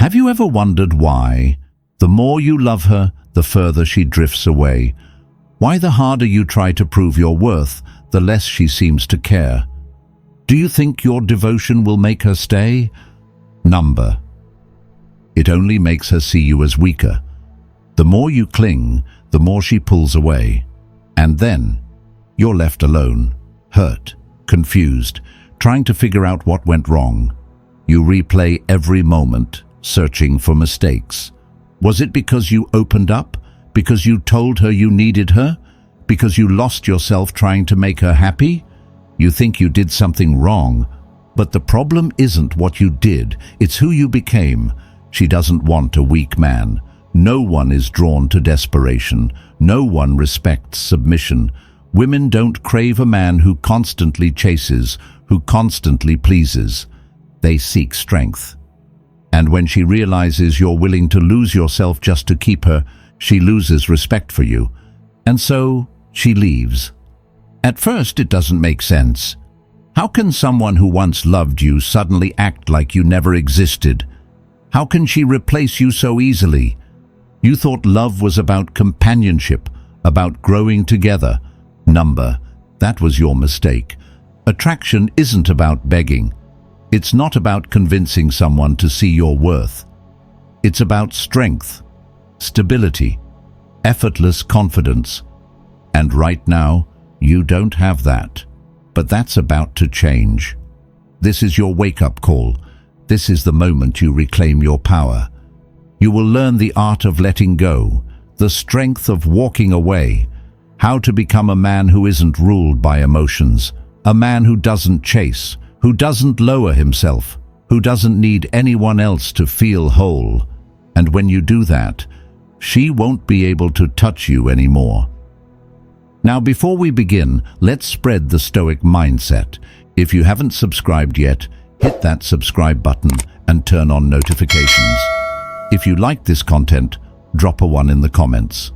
Have you ever wondered why? The more you love her, the further she drifts away. Why the harder you try to prove your worth, the less she seems to care. Do you think your devotion will make her stay? Number. It only makes her see you as weaker. The more you cling, the more she pulls away. And then, you're left alone, hurt, confused, trying to figure out what went wrong. You replay every moment, searching for mistakes. Was it because you opened up? Because you told her you needed her? Because you lost yourself trying to make her happy? You think you did something wrong, but the problem isn't what you did, it's who you became. She doesn't want a weak man. No one is drawn to desperation. No one respects submission. Women don't crave a man who constantly chases, who constantly pleases. They seek strength. And when she realizes you're willing to lose yourself just to keep her, she loses respect for you. And so, she leaves. At first, it doesn't make sense. How can someone who once loved you suddenly act like you never existed? How can she replace you so easily? You thought love was about companionship, about growing together. Number, that was your mistake. Attraction isn't about begging. It's not about convincing someone to see your worth. It's about strength, stability, effortless confidence. And right now, you don't have that. But that's about to change. This is your wake-up call. This is the moment you reclaim your power. You will learn the art of letting go, the strength of walking away, how to become a man who isn't ruled by emotions, a man who doesn't chase, who doesn't lower himself, who doesn't need anyone else to feel whole. And when you do that, she won't be able to touch you anymore. Now, before we begin, let's spread the Stoic mindset. If you haven't subscribed yet, hit that subscribe button and turn on notifications. If you like this content, drop a 1 in the comments.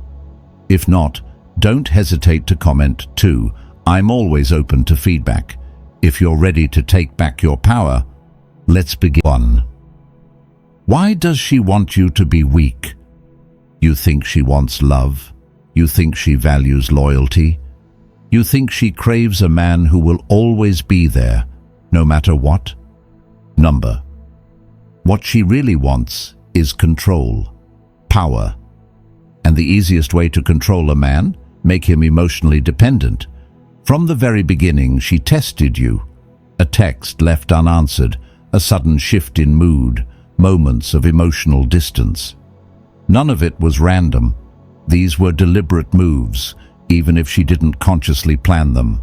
If not, don't hesitate to comment too. I'm always open to feedback. If you're ready to take back your power, let's begin. 1. Why does she want you to be weak? You think she wants love? You think she values loyalty? You think she craves a man who will always be there, no matter what? Number. What she really wants is control, power. And the easiest way to control a man? Make him emotionally dependent. From the very beginning, she tested you. A text left unanswered, a sudden shift in mood, moments of emotional distance. None of it was random. These were deliberate moves, even if she didn't consciously plan them.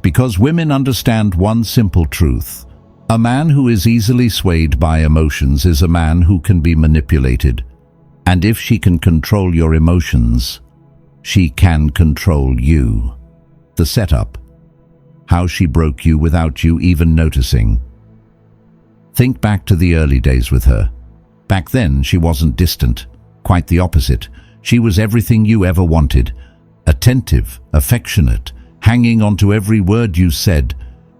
Because women understand one simple truth. A man who is easily swayed by emotions is a man who can be manipulated. And if she can control your emotions, she can control you. The setup. How she broke you without you even noticing. Think back to the early days with her. Back then, she wasn't distant. Quite the opposite. She was everything you ever wanted. Attentive, affectionate, hanging on to every word you said.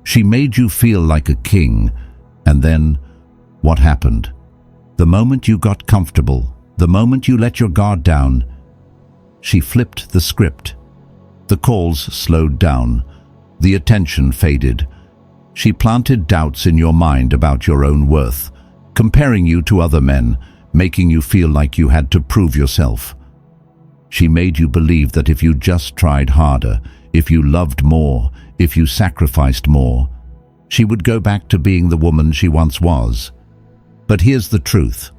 She made you feel like a king. And then, what happened? The moment you got comfortable, the moment you let your guard down, she flipped the script. The calls slowed down. The attention faded. She planted doubts in your mind about your own worth, comparing you to other men, making you feel like you had to prove yourself. She made you believe that if you just tried harder, if you loved more, if you sacrificed more, she would go back to being the woman she once was. But here's the truth.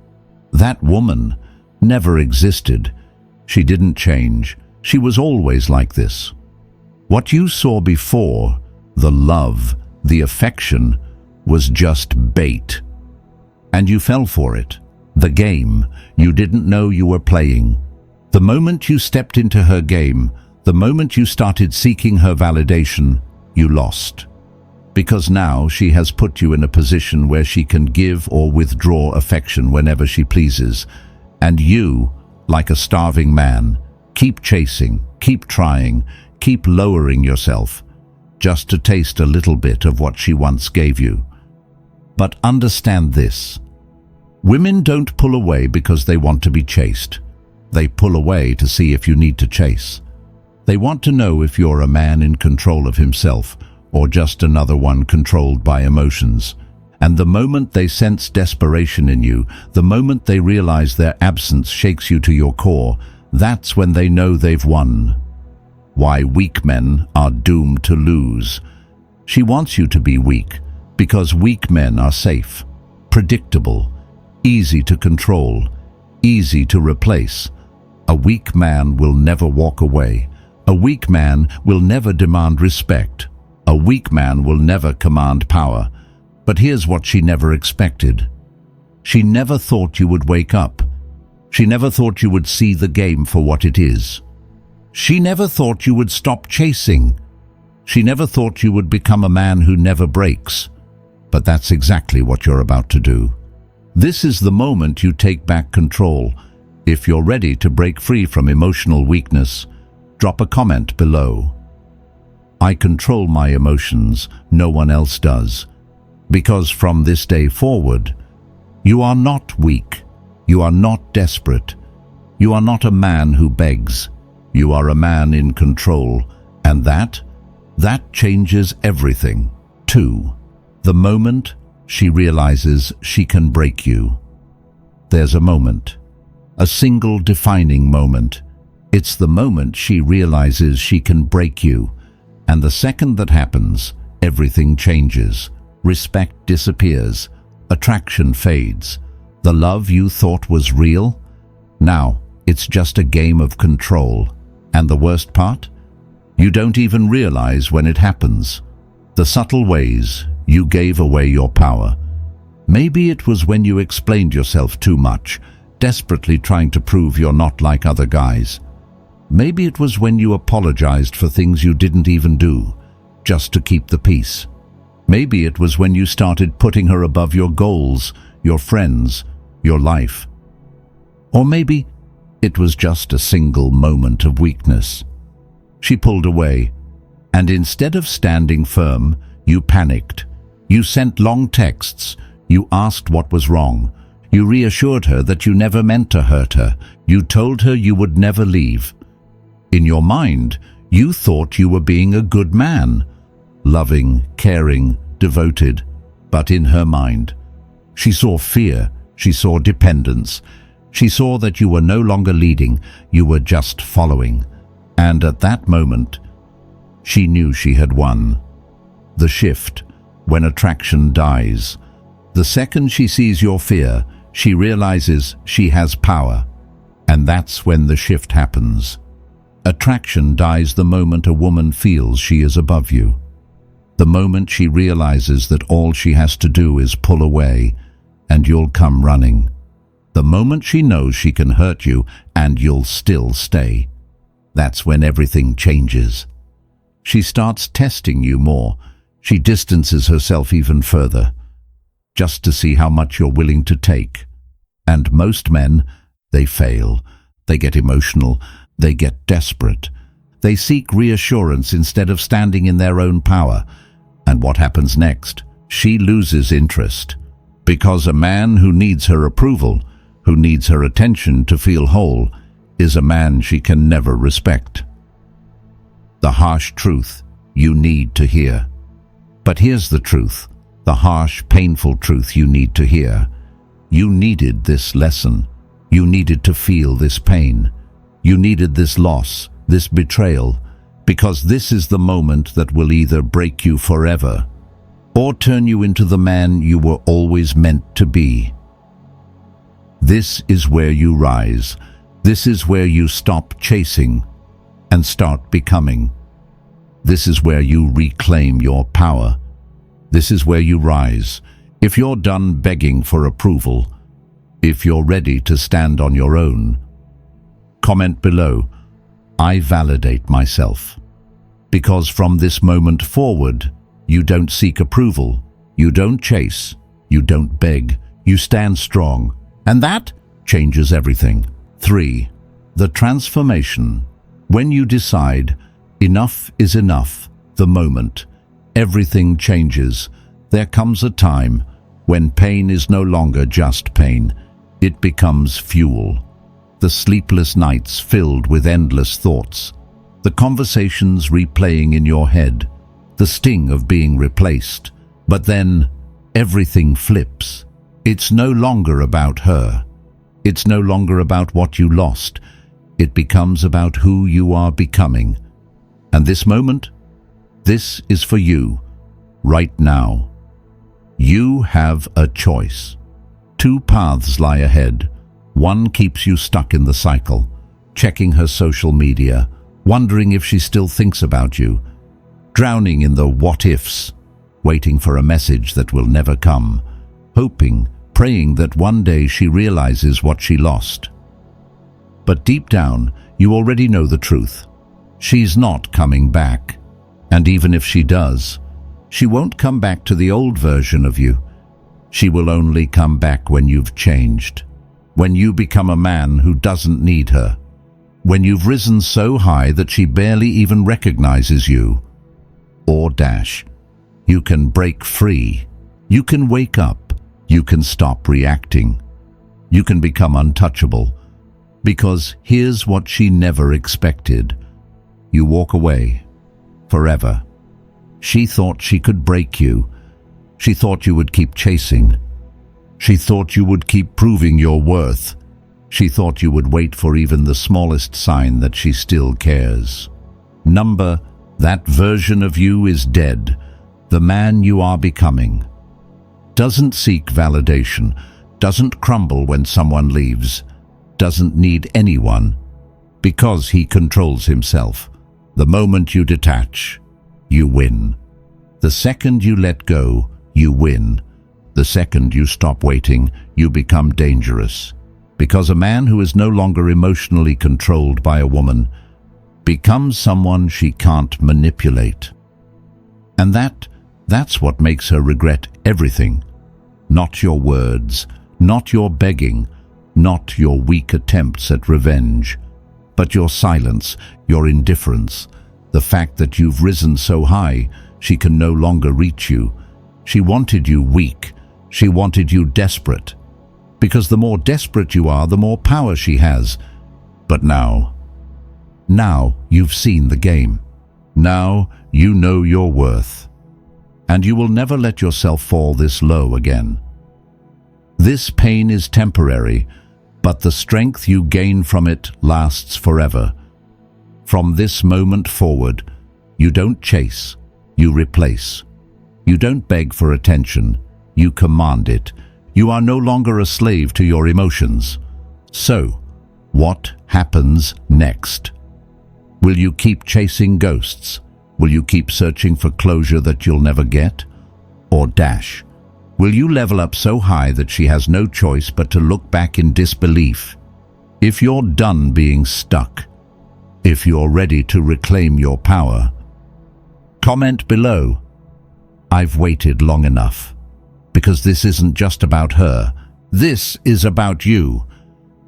That woman never existed. She didn't change. She was always like this. What you saw before, the love, the affection, was just bait. And you fell for it. The game you didn't know you were playing. The moment you stepped into her game, the moment you started seeking her validation, you lost. Because now she has put you in a position where she can give or withdraw affection whenever she pleases. And you, like a starving man, keep chasing, keep trying, keep lowering yourself, just to taste a little bit of what she once gave you. But understand this. Women don't pull away because they want to be chased. They pull away to see if you need to chase. They want to know if you're a man in control of himself or just another one controlled by emotions. And the moment they sense desperation in you, the moment they realize their absence shakes you to your core, that's when they know they've won. Why weak men are doomed to lose. She wants you to be weak because weak men are safe, predictable, easy to control, easy to replace. A weak man will never walk away. A weak man will never demand respect. A weak man will never command power. But here's what she never expected. She never thought you would wake up. She never thought you would see the game for what it is. She never thought you would stop chasing. She never thought you would become a man who never breaks. But that's exactly what you're about to do. This is the moment you take back control. If you're ready to break free from emotional weakness, drop a comment below. I control my emotions, no one else does. Because from this day forward, you are not weak. You are not desperate. You are not a man who begs. You are a man in control. And that changes everything. 2. The moment she realizes she can break you. There's a moment. A single defining moment. It's the moment she realizes she can break you. And the second that happens, everything changes. Respect disappears. Attraction fades. The love you thought was real? Now, it's just a game of control. And the worst part? You don't even realize when it happens. The subtle ways you gave away your power. Maybe it was when you explained yourself too much, desperately trying to prove you're not like other guys. Maybe it was when you apologized for things you didn't even do, just to keep the peace. Maybe it was when you started putting her above your goals, your friends, your life. Or maybe it was just a single moment of weakness. She pulled away, and instead of standing firm, you panicked. You sent long texts. You asked what was wrong. You reassured her that you never meant to hurt her. You told her you would never leave. In your mind, you thought you were being a good man, loving, caring, devoted. But in her mind, she saw fear, she saw dependence. She saw that you were no longer leading, you were just following. And at that moment, she knew she had won. The shift, when attraction dies. The second she sees your fear, she realizes she has power. And that's when the shift happens. Attraction dies the moment a woman feels she is above you. The moment she realizes that all she has to do is pull away, and you'll come running. The moment she knows she can hurt you, and you'll still stay. That's when everything changes. She starts testing you more. She distances herself even further, just to see how much you're willing to take. And most men, they fail. They get emotional. They get desperate. They seek reassurance instead of standing in their own power. And what happens next? She loses interest. Because a man who needs her approval, who needs her attention to feel whole, is a man she can never respect. The harsh truth you need to hear. But here's the truth, the harsh, painful truth you need to hear. You needed this lesson. You needed to feel this pain. You needed this loss, this betrayal, because this is the moment that will either break you forever or turn you into the man you were always meant to be. This is where you rise. This is where you stop chasing and start becoming. This is where you reclaim your power. This is where you rise. If you're done begging for approval, if you're ready to stand on your own, comment below, I validate myself. Because from this moment forward, you don't seek approval, you don't chase, you don't beg, you stand strong. And that changes everything. 3. The transformation. When you decide, enough is enough, the moment, everything changes. There comes a time When pain is no longer just pain, it becomes fuel. The sleepless nights filled with endless thoughts, the conversations replaying in your head, the sting of being replaced. But then everything flips. It's no longer about her. It's no longer about what you lost. It becomes about who you are becoming. And this moment, this is for you, right now. You have a choice. Two paths lie ahead. One keeps you stuck in the cycle, checking her social media, wondering if she still thinks about you, drowning in the what-ifs, waiting for a message that will never come, hoping, praying that one day she realizes what she lost. But deep down, you already know the truth. She's not coming back. And even if she does, she won't come back to the old version of you. She will only come back when you've changed, when you become a man who doesn't need her, when you've risen so high that she barely even recognizes you. Or you can break free. You can wake up. You can stop reacting. You can become untouchable. Because here's what she never expected. You walk away. Forever. She thought she could break you. She thought you would keep chasing. She thought you would keep proving your worth. She thought you would wait for even the smallest sign that she still cares. That version of you is dead. The man you are becoming doesn't seek validation, doesn't crumble when someone leaves, doesn't need anyone, because he controls himself. The moment you detach, you win. The second you let go, you win. The second you stop waiting, you become dangerous. Because a man who is no longer emotionally controlled by a woman becomes someone she can't manipulate. And that's what makes her regret everything. Not your words, not your begging, not your weak attempts at revenge, but your silence, your indifference, the fact that you've risen so high she can no longer reach you. She wanted you weak. She wanted you desperate. Because the more desperate you are, the more power she has. But now you've seen the game. Now you know your worth. And you will never let yourself fall this low again. This pain is temporary, but the strength you gain from it lasts forever. From this moment forward, you don't chase, you replace. You don't beg for attention, you command it. You are no longer a slave to your emotions. So, what happens next? Will you keep chasing ghosts? Will you keep searching for closure that you'll never get? Or will you level up so high that she has no choice but to look back in disbelief? If you're done being stuck, if you're ready to reclaim your power, comment below. I've waited long enough. Because this isn't just about her. This is about you.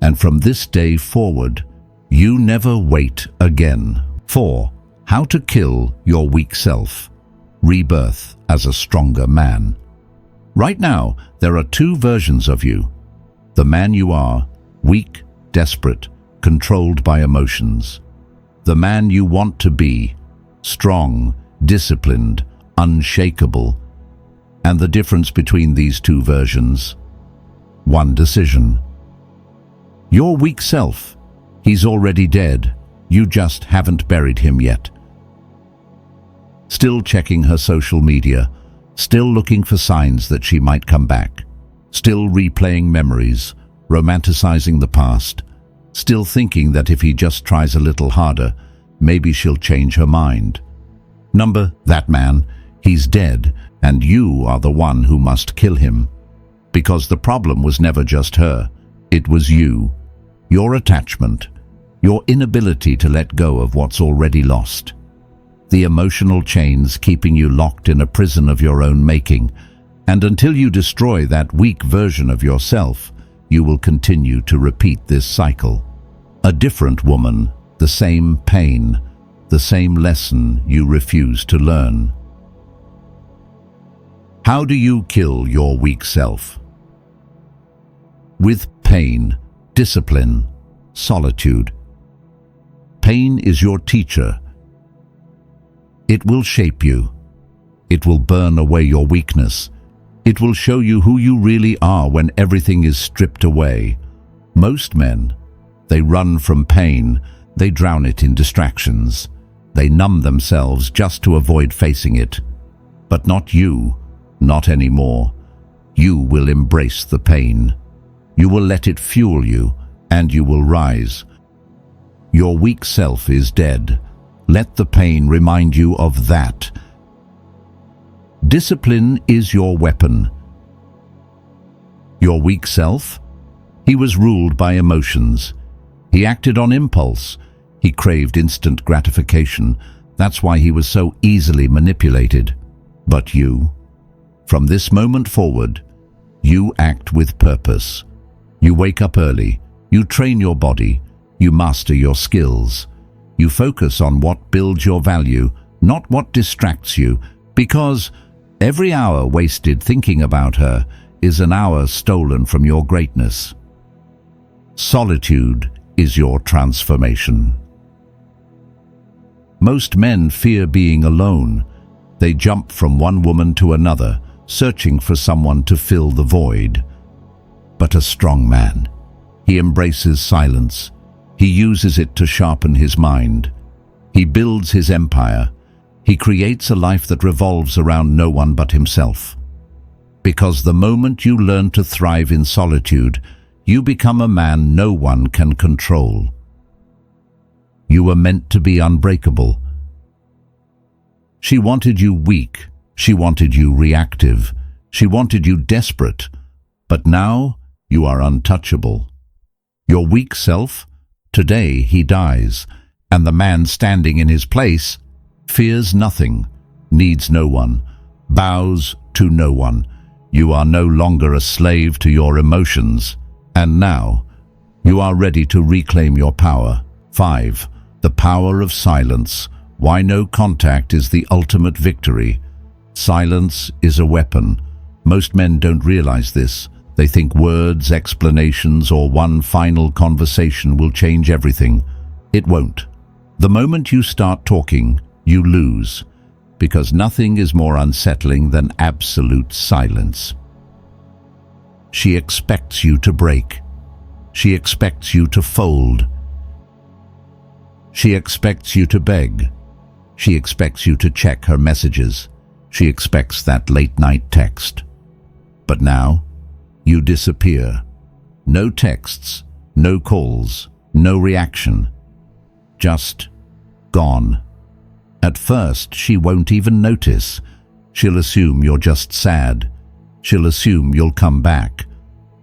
And from this day forward, you never wait again. 4. How to kill your weak self. Rebirth as a stronger man. Right now, there are two versions of you. The man you are, weak, desperate, controlled by emotions. The man you want to be, strong, disciplined, unshakable. And the difference between these two versions? One decision. Your weak self, he's already dead. You just haven't buried him yet. Still checking her social media, still looking for signs that she might come back, still replaying memories, romanticizing the past, still thinking that if he just tries a little harder, maybe she'll change her mind. That man, he's dead, and you are the one who must kill him. Because the problem was never just her, it was you. Your attachment, your inability to let go of what's already lost. The emotional chains keeping you locked in a prison of your own making, and until you destroy that weak version of yourself, you will continue to repeat this cycle. A different woman, the same pain, the same lesson you refuse to learn. How do you kill your weak self? With pain, discipline, solitude. Pain is your teacher. It will shape you. It will burn away your weakness. It will show you who you really are when everything is stripped away. Most men, they run from pain. They drown it in distractions. They numb themselves just to avoid facing it. But not you, not anymore. You will embrace the pain. You will let it fuel you, and you will rise. Your weak self is dead. Let the pain remind you of that. Discipline is your weapon. Your weak self? He was ruled by emotions. He acted on impulse. He craved instant gratification. That's why he was so easily manipulated. But you, from this moment forward, you act with purpose. You wake up early. You train your body. You master your skills. You focus on what builds your value, not what distracts you, because every hour wasted thinking about her is an hour stolen from your greatness. Solitude is your transformation. Most men fear being alone. They jump from one woman to another, searching for someone to fill the void. But a strong man, he embraces silence. He uses it to sharpen his mind. He builds his empire. He creates a life that revolves around no one but himself. Because the moment you learn to thrive in solitude, you become a man no one can control. You were meant to be unbreakable. She wanted you weak. She wanted you reactive. She wanted you desperate. But now you are untouchable. Your weak self, today he dies, and the man standing in his place fears nothing, needs no one, bows to no one. You are no longer a slave to your emotions, and now you are ready to reclaim your power. 5. The power of silence. Why no contact is the ultimate victory. Silence is a weapon. Most men don't realize this. They think words, explanations, or one final conversation will change everything. It won't. The moment you start talking, you lose, because nothing is more unsettling than absolute silence. She expects you to break. She expects you to fold. She expects you to beg. She expects you to check her messages. She expects that late-night text. But now, you disappear. No texts, no calls, no reaction. Just gone. At first, she won't even notice. She'll assume you're just sad. She'll assume you'll come back.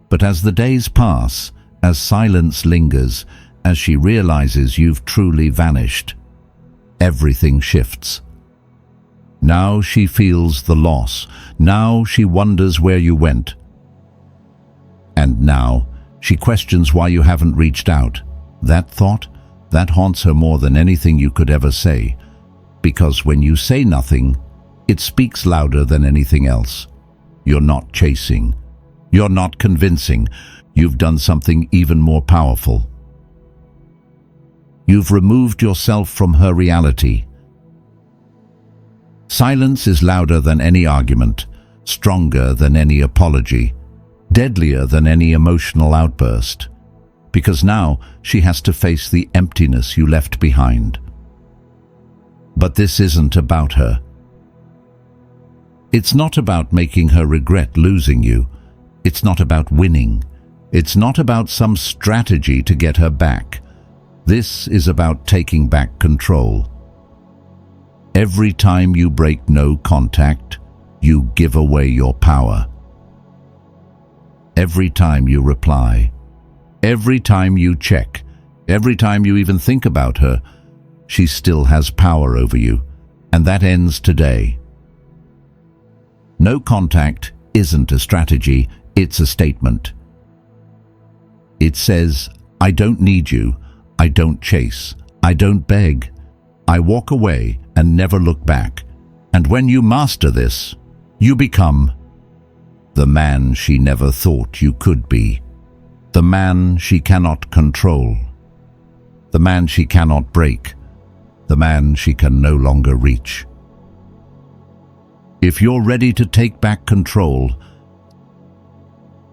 But as the days pass, as silence lingers, as she realizes you've truly vanished, everything shifts. Now she feels the loss. Now she wonders where you went. And now she questions why you haven't reached out. That thought, that haunts her more than anything you could ever say. Because when you say nothing, it speaks louder than anything else. You're not chasing. You're not convincing. You've done something even more powerful. You've removed yourself from her reality. Silence is louder than any argument, stronger than any apology, deadlier than any emotional outburst, because now she has to face the emptiness you left behind. But this isn't about her. It's not about making her regret losing you. It's not about winning. It's not about some strategy to get her back. This is about taking back control. Every time you break no contact, you give away your power. Every time you reply, every time you check, every time you even think about her, she still has power over you, and that ends today. No contact isn't a strategy, it's a statement. It says, I don't need you, I don't chase, I don't beg. I walk away and never look back. And when you master this, You become the man she never thought you could be, the man she cannot control, the man she cannot break, the man she can no longer reach. If you're ready to take back control,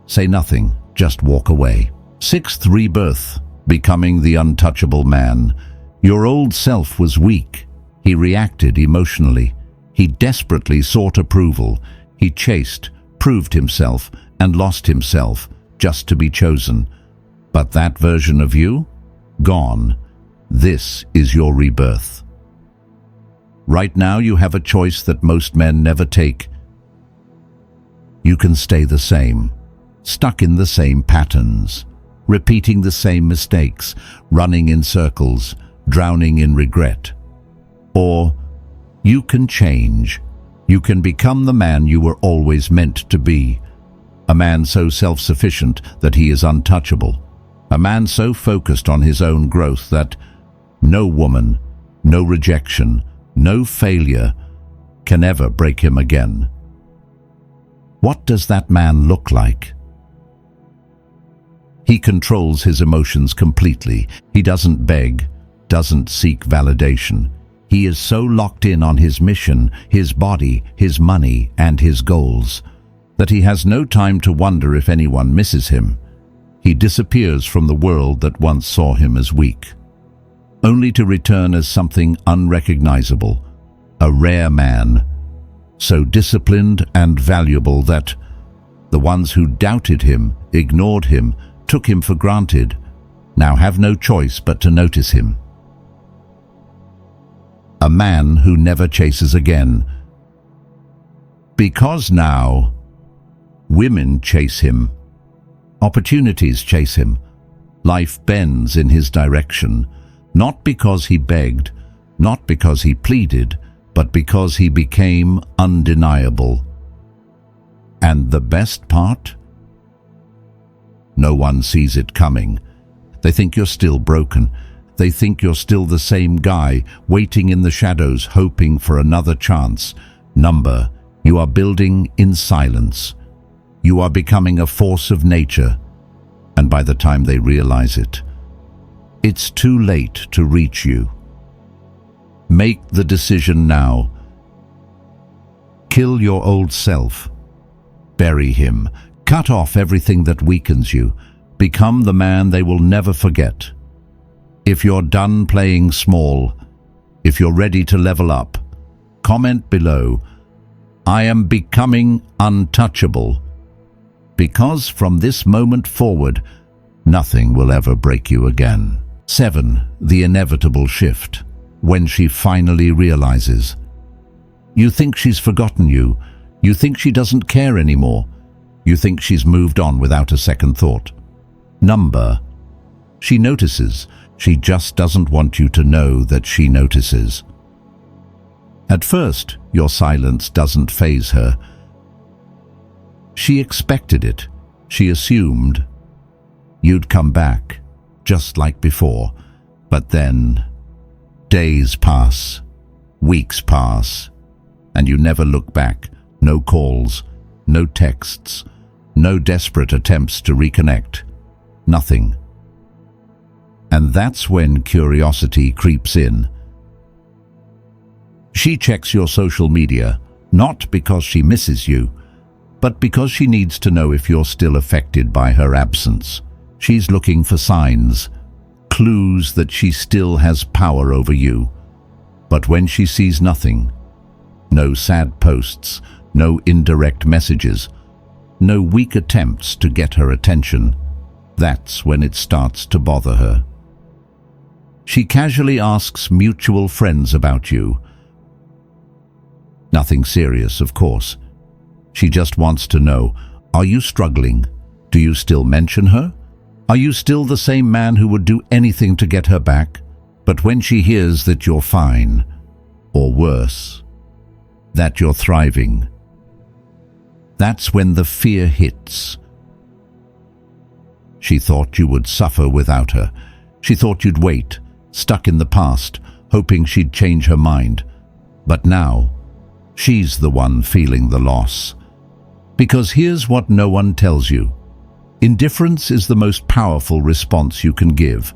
say nothing, just walk away. Sixth rebirth, becoming the untouchable man. Your old self was weak. He reacted emotionally. He desperately sought approval. He chased, proved himself, and lost himself just to be chosen. But that version of you? Gone. This is your rebirth. Right now you have a choice that most men never take. You can stay the same, stuck in the same patterns, repeating the same mistakes, running in circles, drowning in regret. Or you can change. You can become the man you were always meant to be. A man so self-sufficient that he is untouchable. A man so focused on his own growth that no woman, no rejection, no failure can ever break him again. What does that man look like? He controls his emotions completely. He doesn't beg, doesn't seek validation. He is so locked in on his mission, his body, his money, and his goals, that he has no time to wonder if anyone misses him. He disappears from the world that once saw him as weak, only to return as something unrecognizable, a rare man, so disciplined and valuable that the ones who doubted him, ignored him, took him for granted, now have no choice but to notice him. A man who never chases again, because now women chase him, opportunities chase him, life bends in his direction. Not because he begged, not because he pleaded, but because he became undeniable. And the best part? No one sees it coming. They think you're still broken. They think you're still the same guy, waiting in the shadows, hoping for another chance. Number, you are building in silence. You are becoming a force of nature. And by the time they realize it, it's too late to reach you. Make the decision now. Kill your old self. Bury him. Cut off everything that weakens you. Become the man they will never forget. If you're done playing small, if you're ready to level up, comment below, "I am becoming untouchable," because from this moment forward, nothing will ever break you again. 7. The inevitable shift. When she finally realizes. You think she's forgotten you. You think she doesn't care anymore. You think she's moved on without a second thought. Number. She notices. She just doesn't want you to know that she notices. At first, your silence doesn't faze her. She expected it. She assumed you'd come back, just like before. But then, days pass, weeks pass, and you never look back. No calls, no texts, no desperate attempts to reconnect. Nothing. And that's when curiosity creeps in. She checks your social media, not because she misses you, but because she needs to know if you're still affected by her absence. She's looking for signs, clues that she still has power over you. But when she sees nothing, no sad posts, no indirect messages, no weak attempts to get her attention, that's when it starts to bother her. She casually asks mutual friends about you. Nothing serious, of course. She just wants to know, are you struggling? Do you still mention her? Are you still the same man who would do anything to get her back? But when she hears that you're fine, or worse, that you're thriving, that's when the fear hits. She thought you would suffer without her. She thought you'd wait, stuck in the past, hoping she'd change her mind. But now, She's the one feeling the loss. Because here's what no one tells you. Indifference is the most powerful response you can give.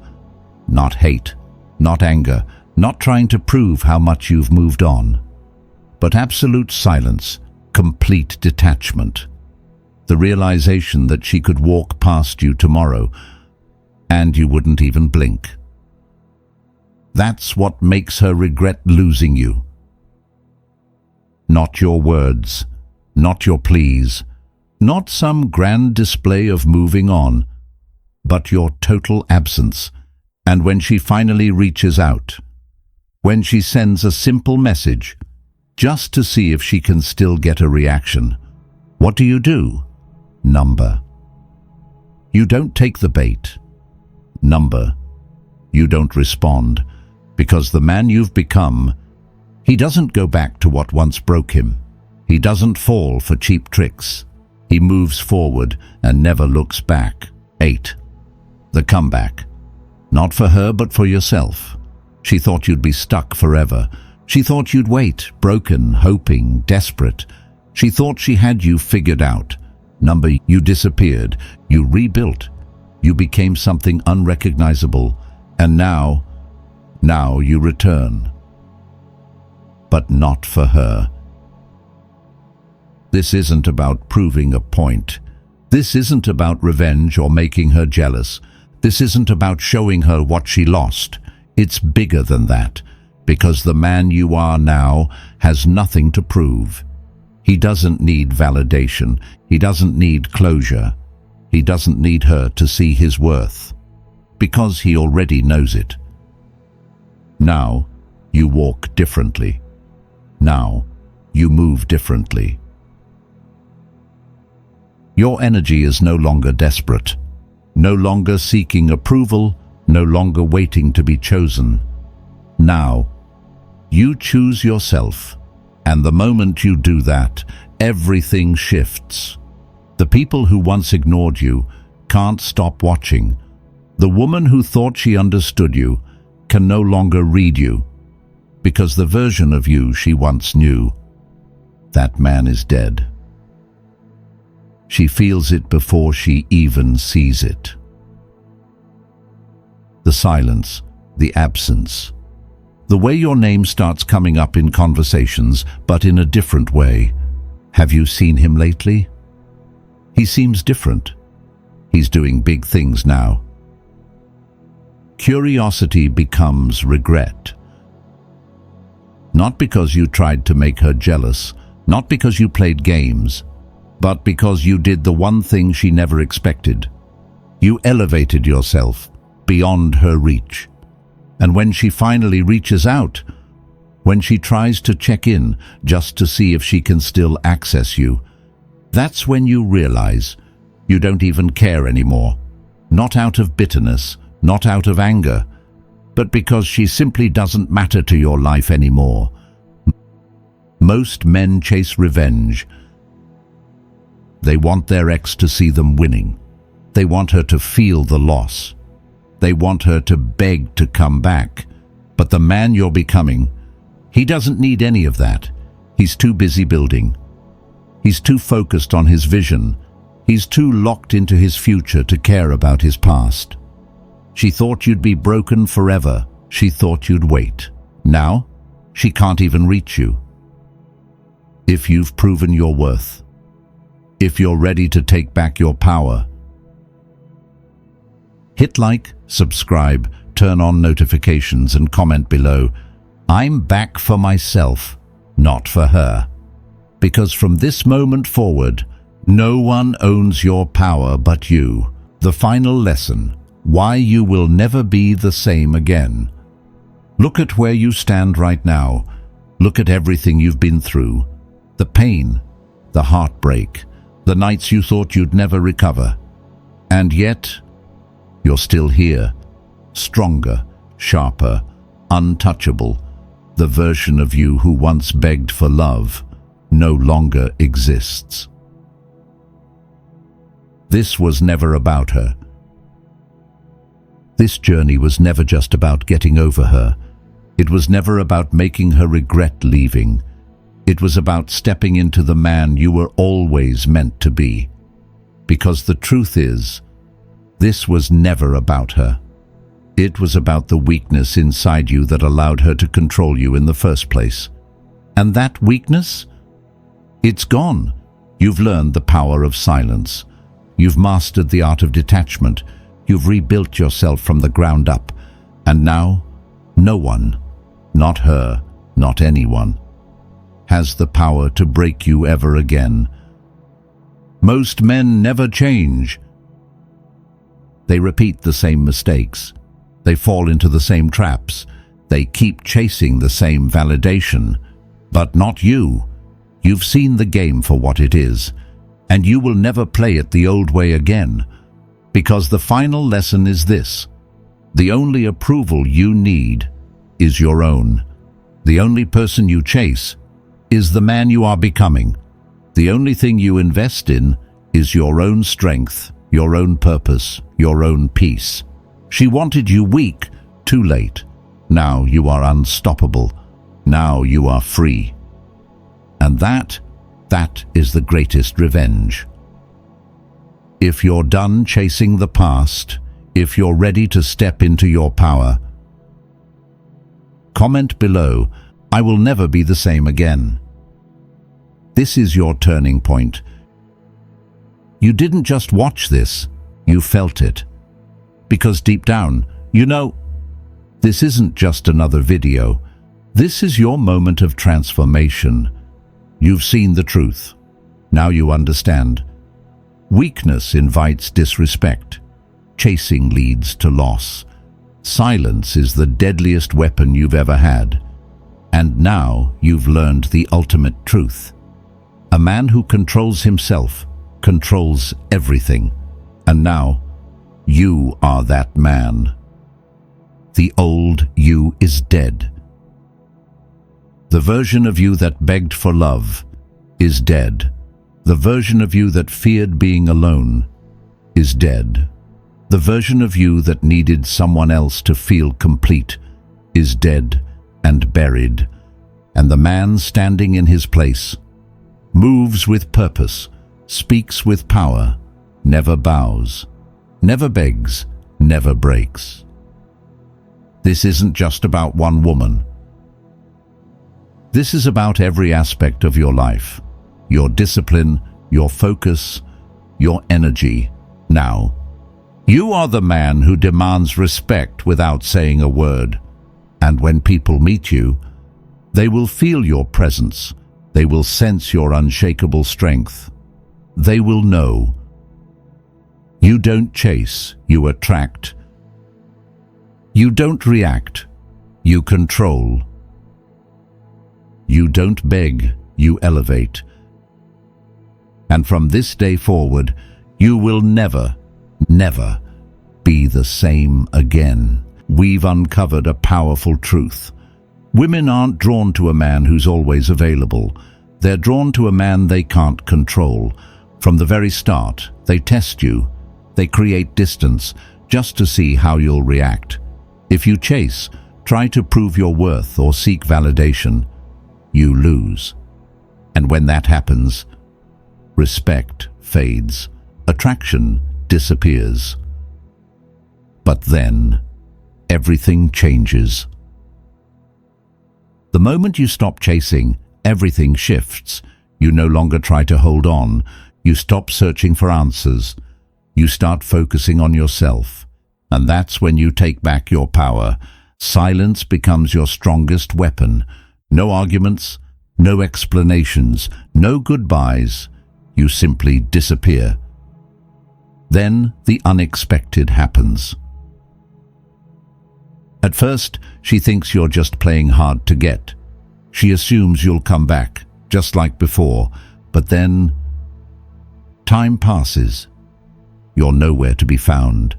Not hate, not anger, not trying to prove how much you've moved on. But absolute silence, complete detachment. The realization that she could walk past you tomorrow and you wouldn't even blink. That's what makes her regret losing you. Not your words, not your pleas, not some grand display of moving on, but your total absence. And when she finally reaches out, when she sends a simple message, just to see if she can still get a reaction, what do? Number. You don't take the bait. Number. You don't respond, because the man you've become, he doesn't go back to what once broke him. He doesn't fall for cheap tricks. He moves forward and never looks back. 8. The comeback. Not for her, but for yourself. She thought you'd be stuck forever. She thought you'd wait, broken, hoping, desperate. She thought she had you figured out. Number, you disappeared. You rebuilt. You became something unrecognizable. And now you return. But not for her. This isn't about proving a point. This isn't about revenge or making her jealous. This isn't about showing her what she lost. It's bigger than that, because the man you are now has nothing to prove. He doesn't need validation. He doesn't need closure. He doesn't need her to see his worth, because he already knows it. Now, you walk differently. Now, you move differently. Your energy is no longer desperate, no longer seeking approval, no longer waiting to be chosen. Now, you choose yourself, and the moment you do that, everything shifts. The people who once ignored you can't stop watching. The woman who thought she understood you can no longer read you, because the version of you she once knew, that man is dead. She feels it before she even sees it. The silence, the absence. The way your name starts coming up in conversations, but in a different way. Have you seen him lately? He seems different. He's doing big things now. Curiosity becomes regret. Not because you tried to make her jealous, not because you played games, but because you did the one thing she never expected. You elevated yourself beyond her reach. And when she finally reaches out, when she tries to check in just to see if she can still access you, that's when you realize you don't even care anymore. Not out of bitterness, not out of anger, but because she simply doesn't matter to your life anymore. Most men chase revenge. They want their ex to see them winning. They want her to feel the loss. They want her to beg to come back. But the man you're becoming, he doesn't need any of that. He's too busy building. He's too focused on his vision. He's too locked into his future to care about his past. She thought you'd be broken forever. She thought you'd wait. Now, she can't even reach you. If you've proven your worth, if you're ready to take back your power, hit like, subscribe, turn on notifications and comment below. I'm back for myself, not for her. Because from this moment forward, no one owns your power but you. The final lesson, why you will never be the same again. Look at where you stand right now. Look at everything you've been through. The pain, the heartbreak, the nights you thought you'd never recover. And yet, you're still here, stronger, sharper, untouchable. The version of you who once begged for love no longer exists. This was never about her. This journey was never just about getting over her. It was never about making her regret leaving. It was about stepping into the man you were always meant to be. Because the truth is, this was never about her. It was about the weakness inside you that allowed her to control you in the first place. And that weakness? It's gone. You've learned the power of silence. You've mastered the art of detachment. You've rebuilt yourself from the ground up. And now, no one, not her, not anyone, has the power to break you ever again. Most men never change. They repeat the same mistakes. They fall into the same traps. They keep chasing the same validation. But not you. You've seen the game for what it is, and you will never play it the old way again. Because the final lesson is this: the only approval you need is your own. The only person you chase is the man you are becoming. The only thing you invest in is your own strength, your own purpose, your own peace. She wanted you weak, too late. Now you are unstoppable. Now you are free. And that is the greatest revenge. If you're done chasing the past, if you're ready to step into your power, comment below, "I will never be the same again." This is your turning point. You didn't just watch this, you felt it. Because deep down, you know, this isn't just another video. This is your moment of transformation. You've seen the truth. Now you understand. Weakness invites disrespect. Chasing leads to loss. Silence is the deadliest weapon you've ever had. And now you've learned the ultimate truth. A man who controls himself controls everything. And now, you are that man. The old you is dead. The version of you that begged for love is dead. The version of you that feared being alone is dead. The version of you that needed someone else to feel complete is dead and buried. And the man standing in his place moves with purpose, speaks with power, never bows, never begs, never breaks. This isn't just about one woman. This is about every aspect of your life, your discipline, your focus, your energy. Now, you are the man who demands respect without saying a word. And when people meet you, they will feel your presence. They will sense your unshakable strength. They will know. You don't chase, you attract. You don't react, you control. You don't beg, you elevate. And from this day forward, you will never, never be the same again. We've uncovered a powerful truth. Women aren't drawn to a man who's always available. They're drawn to a man they can't control. From the very start, they test you. They create distance just to see how you'll react. If you chase, try to prove your worth or seek validation, you lose. And when that happens, respect fades, attraction disappears. But then, everything changes. The moment you stop chasing, everything shifts. You no longer try to hold on. You stop searching for answers. You start focusing on yourself. And that's when you take back your power. Silence becomes your strongest weapon. No arguments, no explanations, no goodbyes. You simply disappear. Then the unexpected happens. At first, she thinks you're just playing hard to get. She assumes you'll come back, just like before. But then, time passes. You're nowhere to be found.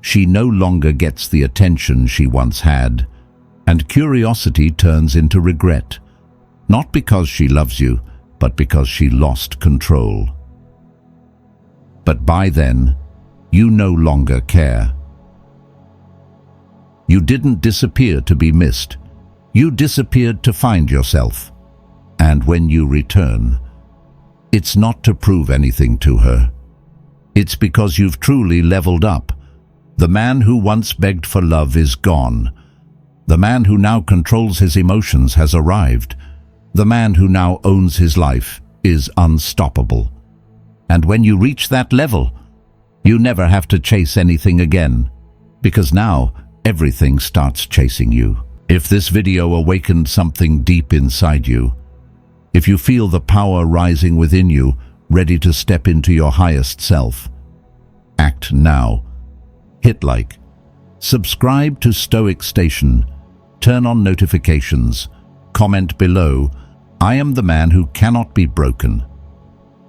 She no longer gets the attention she once had, and curiosity turns into regret. Not because she loves you, but because she lost control. But by then, you no longer care. You didn't disappear to be missed. You disappeared to find yourself. And when you return, it's not to prove anything to her. It's because you've truly leveled up. The man who once begged for love is gone. The man who now controls his emotions has arrived. The man who now owns his life is unstoppable. And when you reach that level, you never have to chase anything again, because now everything starts chasing you. If this video awakened something deep inside you, if you feel the power rising within you, ready to step into your highest self, act now. Hit like, subscribe to Stoic Station, turn on notifications, comment below, "I am the man who cannot be broken."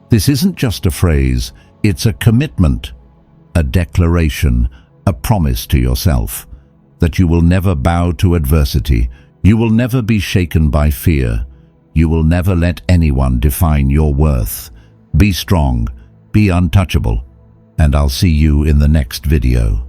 This isn't just a phrase, it's a commitment, a declaration, a promise to yourself that you will never bow to adversity, you will never be shaken by fear, you will never let anyone define your worth. Be strong, be untouchable, and I'll see you in the next video.